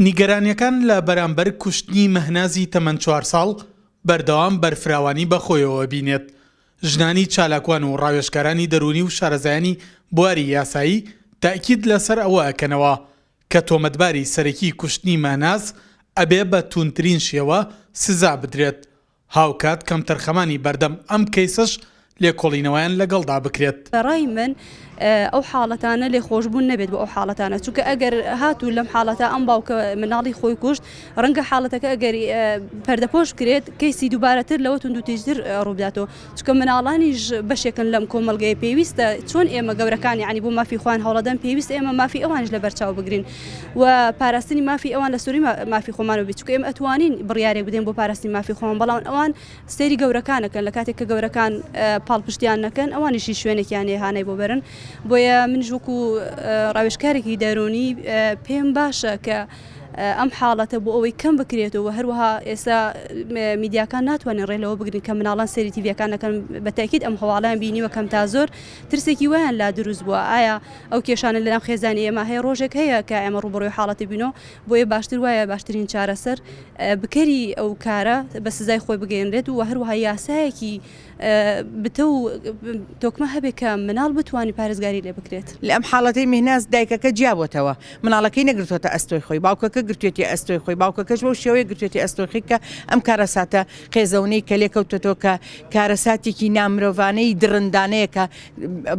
نیگەرانیەکان لە بەرامبەر کوشتنی مەهنازی تەمەن 4 ساڵ بەردەوام بەرفراوانی بەخۆیەوە بینێت. ژنانی چالاکوان و ڕاوێژکارانی دەرونی و شارەزایانی بواری یاسایی تاکید لەسەر ئەوە ئەکەنەوە کە تۆمەتباری سەرەکی کوشتنی مەهناز ئەبێ بە توندترین شێوە سزا بدرێت، هاوکات کەم تەرخەمانی بەردەم ئەم کەیسەش لێکۆڵینەوەیان لەگەڵدا بکرێت. ڕای من ئەو حاڵەتانە لێ خۆشببوون نەبێت بە ئەو حاڵەتانە، چونکە ئەگەر هاتوو لەم حاڵەتە ئەم باوکە مناڵی خۆی کوشت ڕەنگە حاڵەتەکە ئەگەر پەردەپۆش کرێت کەیسی دووبارەتر لەوە تونند و تێژتر ڕووداتەوە، چونکە مناڵانیش بەشێکن لەم کۆمەلگەی پێویستە چۆن ئێمە گەورەکان یعنی بۆ مافی خوان هەوڵەدەن پێویست ئێمە مافی ئەوانش لە بەرچاو بگرین و پاراستنی مافی ئەوان لە سووری مافی خۆمانەوە بێت، چونکە ئێمە ئەتوانین بڕیارێک بدەین بۆ پاراستنی مافی خۆمان، بەڵام ئەوان سەیری گەورەکانەکەن لە کاتێک کە گەورەکان پاڵپشتیان نەکەن ئەوانیشی شوێنێکیان هانەی بۆ بەرن. بۆیە من وەکو ڕاوێژکارێکی دەرونی پێم باشە کە ئەم حاڵەتە بۆ ئەوەی کەم بکرێتەوە، هەروەها ئێستا میدیاکان ناتوانین ڕێلەوە بگرین کە مناڵان سەری تیڤیەکان نەکەن. بەتاکید ئەم هەواڵیان بینیوە کەم تا زۆر ترسێکی وایان لا دروست بووە، ئایا ئەو کێشانە لەناو خێزانی ئێمە هەیە ڕۆژێک هەیە کە ئێمە ڕوبەڕۆی حاڵەتی بینەوە، بۆیە باشتر وایە باشترین چارەسەر بکەری ئەو کارە بە سزای خۆی بگەێنرێت و هەروەها یاسایەکی بتە و تۆکمە هەبێت کە مناڵ بتوانانی پارێزگاری لێ بکرێت. لە ئەم حاڵەتی مهناز دایکەکە جیابەتەوە، مناڵەکەی نەگرتوتە ئەستۆی خۆی، باوکەکە گرتوێتی ئەستۆی خۆی، باوکەکەش بەو شێوەیە گرتوێتی ئەستۆی خۆی کە ئەم کارەساتە خێزەونەی کە لێکەوتێتەوە کە کارەساتێکی نامرۆڤانەی درندانەیە کە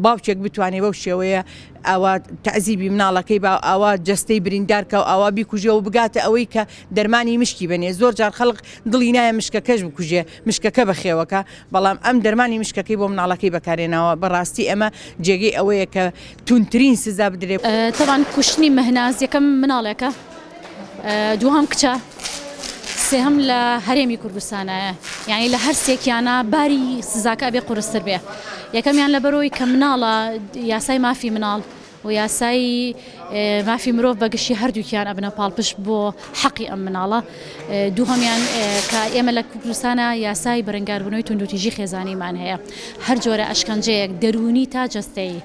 باوچێک بتوانێت بەو شێوەیە ئەوە تەعزیبی مناڵەکەی با ئەوە جەستەی بریندارکە و ئەوە بیکوژێ و بگاتە ئەوەی کە دەرمانی مشکی بنێ. زۆر جار خەڵق دڵی نایە مشکەکەش بکوژێ، مشکەکە بەخێوەکە، بەڵام ئەم دەرمانی مشکەکەی بۆ مناڵەکەی بەکارێنەوە. بەڕاستی ئەمە جێگەی ئەوەیە کە تونترین سزا بدرێت. تەوان کوشتنی مەهناز یەکەم مناڵێکە، دووهەم کچە، سێهەم لە هەرێمی کوردستانایە، یعنی لە هەر سێکیانە باری سزاکە بێ قورستر بێ. یەکەمیان لەبەرەوەی کە مناڵە یاسای مافی مناڵ و یاسای مافی مرۆڤ بەگشتی هەردووکیان ئەبنە پاڵپشت بۆ حەقی ئەم مناڵە. دووهەمیان کە ئێمە لە کوردستانە یاسای بەرەنگاربوونەوەی توندوتیژی خێزانیمان هەیە، هەر جۆرە ئەشکەنجەیەک دەرونی تا جەستەیی.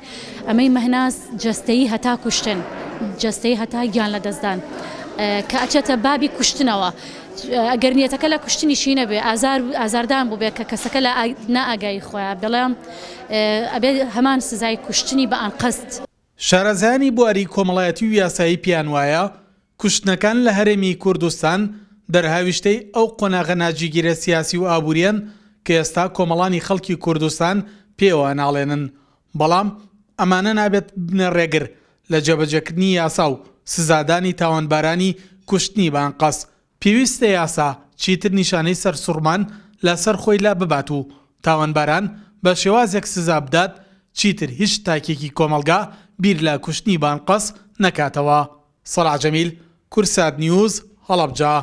ئەمەی مەهناز جەستەیی هەتا کوشتن، جەستەیی هەتا گیان لە دەستدان کە ئەچێتە بابی کوشتنەوە. ئەگەر نیەتەکە لە کوشتنیشی نەبێ ئازاردان بوو بێت کە کەسەکە لە نائگای خۆیان بڵێم ئەبێ هەمان سزای کوشتنی بە ئەنقەست. شارەزایانی بواری کۆمەڵایەتی و یاسایی پیان وایە کوشتنەکان لە هەرێمی کوردستان دەرهاویشتەی ئەو قۆناغە ناجیگیرە سیاسی و ئابووریان کە ئێستا کۆمەڵانی خەڵکی کوردستان پێوە ناڵێنن، بەڵام ئەمانە نابێت بنە ڕێگر لە جێبەجێکردنی یاسا و سزادانی تاوانبارانی کوشتنی بە ئەنقەس. پێویستە یاسا چیتر نیشانەی سەر سوڕمان لەسەر خۆی لا ببات و تاوانباران بە شێوازێک سزا بدات، چیتر هیچ تاکێکی کۆمەلگا بیر لە کوشتنی بە ئەنقەس نەکاتەوە. سەلاح جەمیل، کورسات نیوز، هەڵەبجە.